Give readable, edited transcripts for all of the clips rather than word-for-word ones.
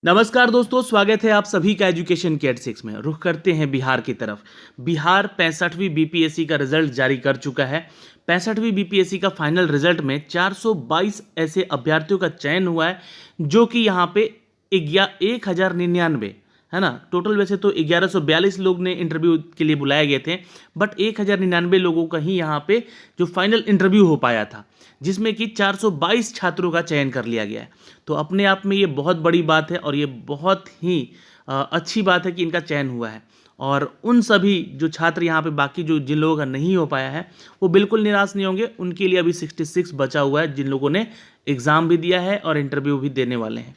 नमस्कार दोस्तों, स्वागत है आप सभी का एजुकेशन के एट 6 में। रुख करते हैं बिहार की तरफ। बिहार 65वीं बीपीएससी का रिजल्ट जारी कर चुका है। 65वीं बीपीएससी का फाइनल रिजल्ट में 422 ऐसे अभ्यर्थियों का चयन हुआ है, जो कि यहाँ पे 1099 है ना। टोटल वैसे तो 1142 लोग ने इंटरव्यू के लिए बुलाए गए थे, बट 1099 लोगों का ही यहाँ पे जो फाइनल इंटरव्यू हो पाया था, जिसमें कि 422 छात्रों का चयन कर लिया गया है। तो अपने आप में ये बहुत बड़ी बात है और ये बहुत ही अच्छी बात है कि इनका चयन हुआ है। और उन सभी जो छात्र यहाँ पे बाकी जो जिन लोगों का नहीं हो पाया है, वो बिल्कुल निराश नहीं होंगे। उनके लिए अभी 66 बचा हुआ है, जिन लोगों ने एग्ज़ाम भी दिया है और इंटरव्यू भी देने वाले हैं।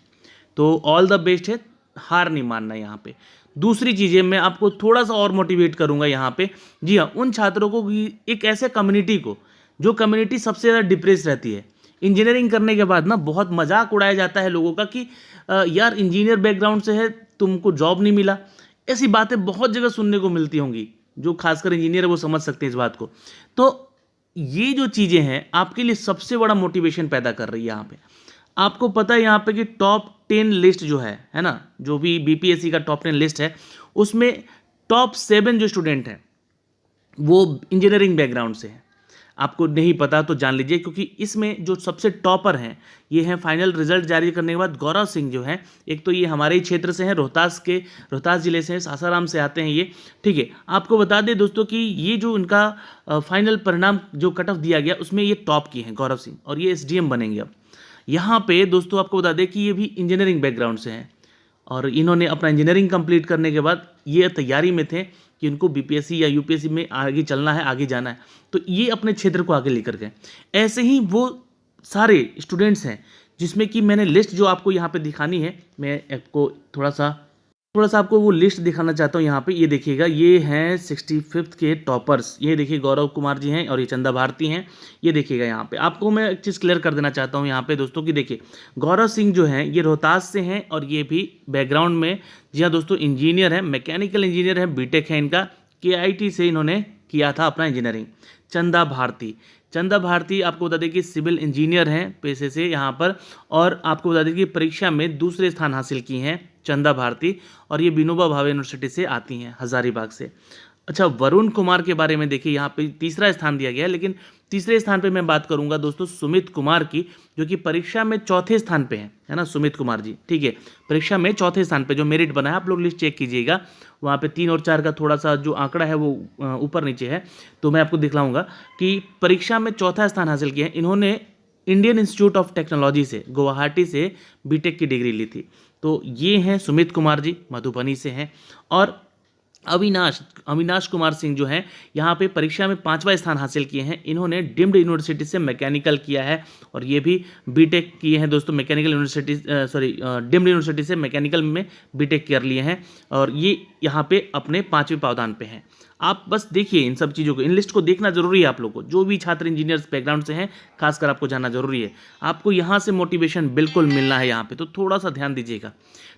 तो ऑल द बेस्ट है, हार नहीं मानना यहाँ पे। दूसरी चीज़ें मैं आपको थोड़ा सा और मोटिवेट करूँगा यहाँ पे। जी हाँ, उन छात्रों को कि एक ऐसे कम्युनिटी को, जो कम्युनिटी सबसे ज़्यादा डिप्रेस रहती है। इंजीनियरिंग करने के बाद ना बहुत मजाक उड़ाया जाता है लोगों का कि यार इंजीनियर बैकग्राउंड से है, तुमको जॉब नहीं मिला। ऐसी बातें बहुत जगह सुनने को मिलती होंगी। जो खासकर इंजीनियर है वो समझ सकते हैं इस बात को। तो ये जो चीज़ें हैं आपके लिए सबसे बड़ा मोटिवेशन पैदा कर रही है यहाँ पे। आपको पता है यहाँ पे कि टॉप 10 लिस्ट जो है ना, जो भी बीपीएससी का टॉप 10 लिस्ट है, उसमें टॉप 7 जो स्टूडेंट हैं वो इंजीनियरिंग बैकग्राउंड से हैं। आपको नहीं पता तो जान लीजिए, क्योंकि इसमें जो सबसे टॉपर हैं ये हैं फाइनल रिजल्ट जारी करने के बाद गौरव सिंह जो हैं। एक तो ये हमारे ही क्षेत्र से हैं, रोहतास जिले से हैं, सासाराम से आते हैं ये। ठीक है, आपको बता दें दोस्तों कि ये जो इनका फाइनल परिणाम जो कट ऑफ दिया गया उसमें ये टॉप की हैं गौरव सिंह, और ये एसडीएम बनेंगे अब। यहाँ पे दोस्तों आपको बता दें कि ये भी इंजीनियरिंग बैकग्राउंड से हैं, और इन्होंने अपना इंजीनियरिंग कंप्लीट करने के बाद ये तैयारी में थे कि उनको बीपीएससी या यूपीएससी में आगे चलना है, आगे जाना है। तो ये अपने क्षेत्र को आगे लेकर गए। ऐसे ही वो सारे स्टूडेंट्स हैं, जिसमें कि मैंने लिस्ट जो आपको यहाँ पे दिखानी है, मैं आपको थोड़ा सा आपको वो लिस्ट दिखाना चाहता हूँ। यहाँ पे ये देखिएगा, ये हैं 65th के टॉपर्स। ये देखिए गौरव कुमार जी हैं और ये चंदा भारती हैं। ये देखिएगा, यहाँ पे आपको मैं एक चीज़ क्लियर कर देना चाहता हूँ यहाँ पे दोस्तों कि देखिए गौरव सिंह जो हैं ये रोहतास से हैं, और ये भी बैकग्राउंड में, जी हाँ दोस्तों, इंजीनियर है, मैकेनिकल इंजीनियर है, बीटेक है इनका, केआईटी से इन्होंने किया था अपना इंजीनियरिंग। चंदा भारती आपको बता दें कि सिविल इंजीनियर हैं पेशे से यहाँ पर, और आपको बता दें कि परीक्षा में दूसरे स्थान हासिल की हैं चंदा भारती, और ये विनोबा भावे यूनिवर्सिटी से आती हैं, हजारीबाग से। अच्छा, वरुण कुमार के बारे में देखिए, यहाँ पे तीसरा स्थान दिया गया है, लेकिन तीसरे स्थान पे मैं बात करूंगा दोस्तों सुमित कुमार की, जो कि परीक्षा में चौथे स्थान पे हैं, है ना, सुमित कुमार जी। ठीक है, परीक्षा में चौथे स्थान पे जो मेरिट बना है, आप लोग लिस्ट चेक कीजिएगा, वहाँ पे 3 और 4 का थोड़ा सा जो आंकड़ा है वो ऊपर नीचे है, तो मैं आपको दिखलाऊंगा कि परीक्षा में चौथा स्थान हासिल किया है इन्होंने। इंडियन इंस्टीट्यूट ऑफ टेक्नोलॉजी से, गुवाहाटी से बीटेक की डिग्री ली थी। तो ये हैं सुमित कुमार जी, मधुबनी से हैं। और अविनाश कुमार सिंह जो हैं, यहाँ पे परीक्षा में 5वां स्थान हासिल किए हैं। इन्होंने डिम्ड यूनिवर्सिटी से मैकेनिकल किया है, और ये भी बीटेक किए हैं दोस्तों, मैकेनिकल यूनिवर्सिटी डिम्ड यूनिवर्सिटी से मैकेनिकल में बीटेक कर लिए हैं, और ये यहाँ पे अपने 5वें पावदान पे हैं। आप बस देखिए इन सब चीज़ों को, इन लिस्ट को देखना जरूरी है आप लोग को। जो भी छात्र इंजीनियर्स बैकग्राउंड से हैं, खासकर आपको जानना जरूरी है। आपको यहाँ से मोटिवेशन बिल्कुल मिलना है यहाँ पे, तो थोड़ा सा ध्यान दीजिएगा।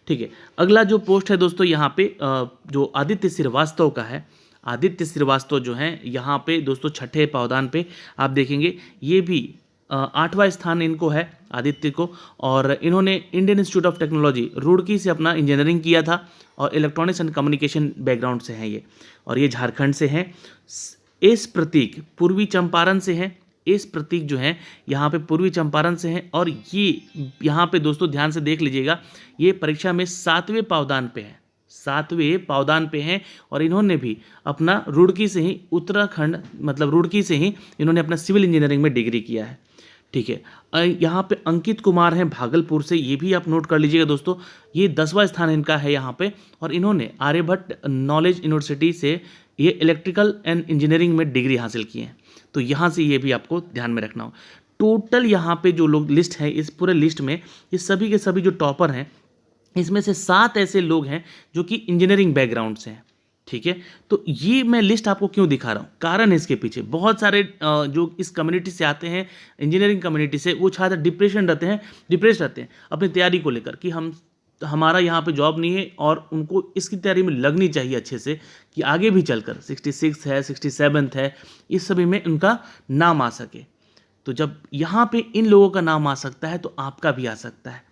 ठीक है, अगला जो पोस्ट है दोस्तों यहाँ पे जो आदित्य श्रीवास्तव का है। आदित्य श्रीवास्तव जो हैं यहाँ पे दोस्तों 6ठे पावदान पे आप देखेंगे, ये भी 8वां स्थान इनको है आदित्य को, और इन्होंने Indian institute of technology Roorkee से अपना इंजीनियरिंग किया था, और इलेक्ट्रॉनिक्स एंड कम्युनिकेशन बैकग्राउंड से हैं ये, और ये झारखंड से हैं। एस प्रतीक पूर्वी चंपारण से हैं। एस प्रतीक जो हैं यहाँ पे पूर्वी चंपारण से हैं, और ये यहाँ पे दोस्तों ध्यान से देख लीजिएगा, ये परीक्षा में 7वें पावदान पे हैं, 7वें पावदान पे हैं, और इन्होंने भी अपना रुड़की से ही, उत्तराखंड मतलब रुड़की से ही इन्होंने अपना सिविल इंजीनियरिंग में डिग्री किया है। ठीक है, यहाँ पे अंकित कुमार हैं भागलपुर से, ये भी आप नोट कर लीजिएगा दोस्तों, ये 10वां स्थान इनका है यहाँ पे, और इन्होंने आर्यभट्ट नॉलेज यूनिवर्सिटी से ये इलेक्ट्रिकल एंड इंजीनियरिंग में डिग्री हासिल की है। तो यहाँ से ये भी आपको ध्यान में रखना हो। टोटल यहाँ पे जो लोग लिस्ट है, इस पूरे लिस्ट में ये सभी के सभी जो टॉपर हैं, इसमें से 7 ऐसे लोग हैं जो कि इंजीनियरिंग बैकग्राउंड से हैं। ठीक है, तो ये मैं लिस्ट आपको क्यों दिखा रहा हूँ, कारण है इसके पीछे। बहुत सारे जो इस कम्युनिटी से आते हैं, इंजीनियरिंग कम्युनिटी से, वो छात्र डिप्रेस्ड रहते हैं अपनी तैयारी को लेकर कि हमारा यहाँ पे जॉब नहीं है, और उनको इसकी तैयारी में लगनी चाहिए अच्छे से कि आगे भी चलकर 66 है, 67 है, इस सभी में उनका नाम आ सके। तो जब यहाँ पे इन लोगों का नाम आ सकता है, तो आपका भी आ सकता है।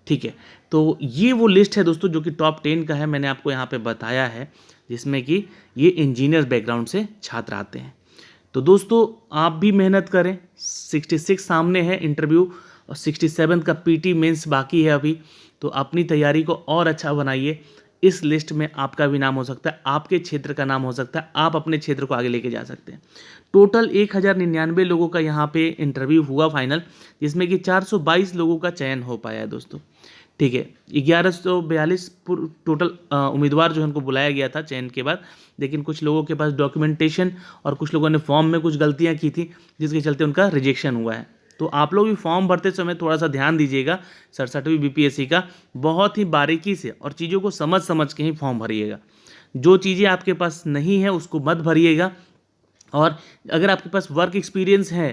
ठीक है, तो ये वो लिस्ट है दोस्तों जो कि टॉप 10 का है, मैंने आपको यहाँ पे बताया है, जिसमें कि ये इंजीनियर बैकग्राउंड से छात्र आते हैं। तो दोस्तों आप भी मेहनत करें, 66 सामने है इंटरव्यू और 67 का पीटी मेंस बाकी है अभी, तो अपनी तैयारी को और अच्छा बनाइए। इस लिस्ट में आपका भी नाम हो सकता है, आपके क्षेत्र का नाम हो सकता है, आप अपने क्षेत्र को आगे लेके जा सकते हैं। टोटल 1099 लोगों का यहाँ पे इंटरव्यू हुआ फाइनल, जिसमें कि 422 लोगों का चयन हो पाया है दोस्तों। ठीक है, 1142 टोटल उम्मीदवार जो है उनको बुलाया गया था चयन के बाद, लेकिन कुछ लोगों के पास डॉक्यूमेंटेशन और कुछ लोगों ने फॉर्म में कुछ गलतियां की थी, जिसके चलते उनका रिजेक्शन हुआ है। तो आप लोग भी फॉर्म भरते समय थोड़ा सा ध्यान दीजिएगा, 67वीं बीपीएससी का बहुत ही बारीकी से और चीज़ों को समझ समझ के ही फॉर्म भरिएगा। जो चीज़ें आपके पास नहीं है उसको मत भरिएगा, और अगर आपके पास वर्क एक्सपीरियंस है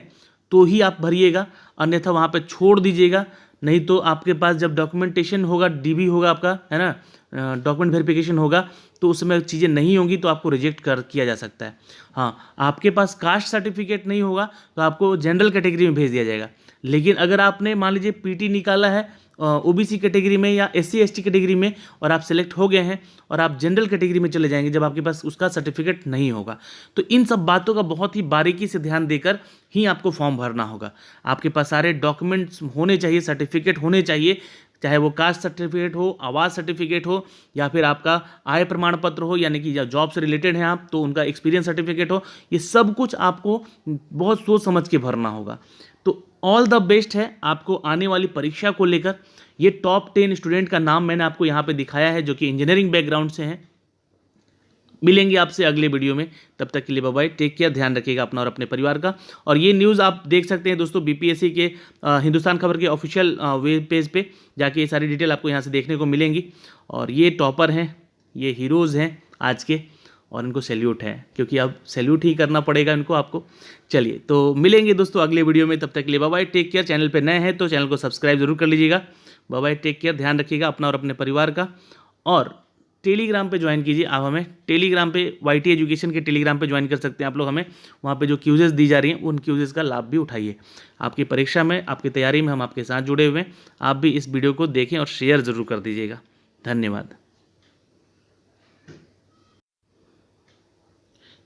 तो ही आप भरिएगा, अन्यथा वहाँ पे छोड़ दीजिएगा। नहीं तो आपके पास जब डॉक्यूमेंटेशन होगा, डीबी होगा आपका, है ना, डॉक्यूमेंट वेरिफिकेशन होगा, तो उस समय चीज़ें नहीं होंगी तो आपको रिजेक्ट किया जा सकता है। हाँ, आपके पास कास्ट सर्टिफिकेट नहीं होगा तो आपको जनरल कैटेगरी में भेज दिया जाएगा। लेकिन अगर आपने मान लीजिए पीटी निकाला है ओबीसी कैटेगरी में या एससी एसटी कैटेगरी में और आप सेलेक्ट हो गए हैं और आप जनरल कैटेगरी में चले जाएंगे जब आपके पास उसका सर्टिफिकेट नहीं होगा, तो इन सब बातों का बहुत ही बारीकी से ध्यान देकर ही आपको फॉर्म भरना होगा। आपके पास सारे डॉक्यूमेंट्स होने चाहिए, सर्टिफिकेट होने चाहिए, चाहे वो कास्ट सर्टिफिकेट हो, आवास सर्टिफिकेट हो, या फिर आपका आय प्रमाण पत्र हो, यानी कि जॉब से रिलेटेड है आप तो उनका एक्सपीरियंस सर्टिफिकेट हो। ये सब कुछ आपको बहुत सोच समझ के भरना होगा। तो ऑल द बेस्ट है आपको आने वाली परीक्षा को लेकर। ये टॉप 10 स्टूडेंट का नाम मैंने आपको यहाँ पे दिखाया है जो कि इंजीनियरिंग बैकग्राउंड से हैं। मिलेंगे आपसे अगले वीडियो में, तब तक के लिए बाय बाय, टेक केयर, ध्यान रखिएगा अपना और अपने परिवार का। और ये न्यूज़ आप देख सकते हैं दोस्तों बीपीएससी के हिंदुस्तान खबर के ऑफिशियल वेब पेज पे जाके ये सारी डिटेल आपको यहाँ से देखने को मिलेंगी। और ये टॉपर हैं, ये हीरोज़ हैं आज के, और इनको सैल्यूट है, क्योंकि अब सैल्यूट ही करना पड़ेगा इनको आपको। चलिए, तो मिलेंगे दोस्तों अगले वीडियो में, तब तक के लिए bye bye, take care. Channel पर नए हैं तो चैनल को सब्सक्राइब जरूर कर लीजिएगा। बाय बाय, टेक केयर, ध्यान रखिएगा अपना और अपने परिवार का। और टेलीग्राम पे ज्वाइन कीजिए आप हमें, टेलीग्राम पे वाईटी एजुकेशन के टेलीग्राम पे ज्वाइन कर सकते हैं आप लोग हमें। वहाँ पे जो क्यूजेस दी जा रही हैं उन क्यूजेस का लाभ भी उठाइए। आपकी परीक्षा में, आपकी तैयारी में हम आपके साथ जुड़े हुए हैं। आप भी इस वीडियो को देखें और शेयर ज़रूर कर दीजिएगा। धन्यवाद।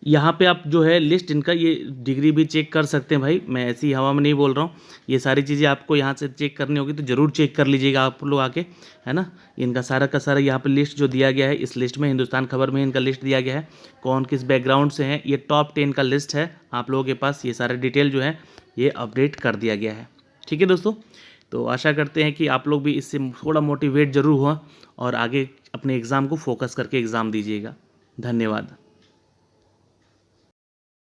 यहाँ पे आप जो है लिस्ट इनका ये डिग्री भी चेक कर सकते हैं भाई, मैं ऐसी हवा में नहीं बोल रहा हूँ। ये सारी चीज़ें आपको यहाँ से चेक करनी होगी तो ज़रूर चेक कर लीजिएगा आप लोग आके, है ना। इनका सारा का सारा यहाँ पे लिस्ट जो दिया गया है, इस लिस्ट में हिंदुस्तान खबर में इनका लिस्ट दिया गया है, कौन किस बैकग्राउंड से हैं। ये टॉप 10 का लिस्ट है, आप लोगों के पास ये सारे डिटेल जो है ये अपडेट कर दिया गया है। ठीक है दोस्तों, तो आशा करते हैं कि आप लोग भी इससे थोड़ा मोटिवेट ज़रूर हुआ और आगे अपने एग्ज़ाम को फोकस करके एग्ज़ाम दीजिएगा। धन्यवाद।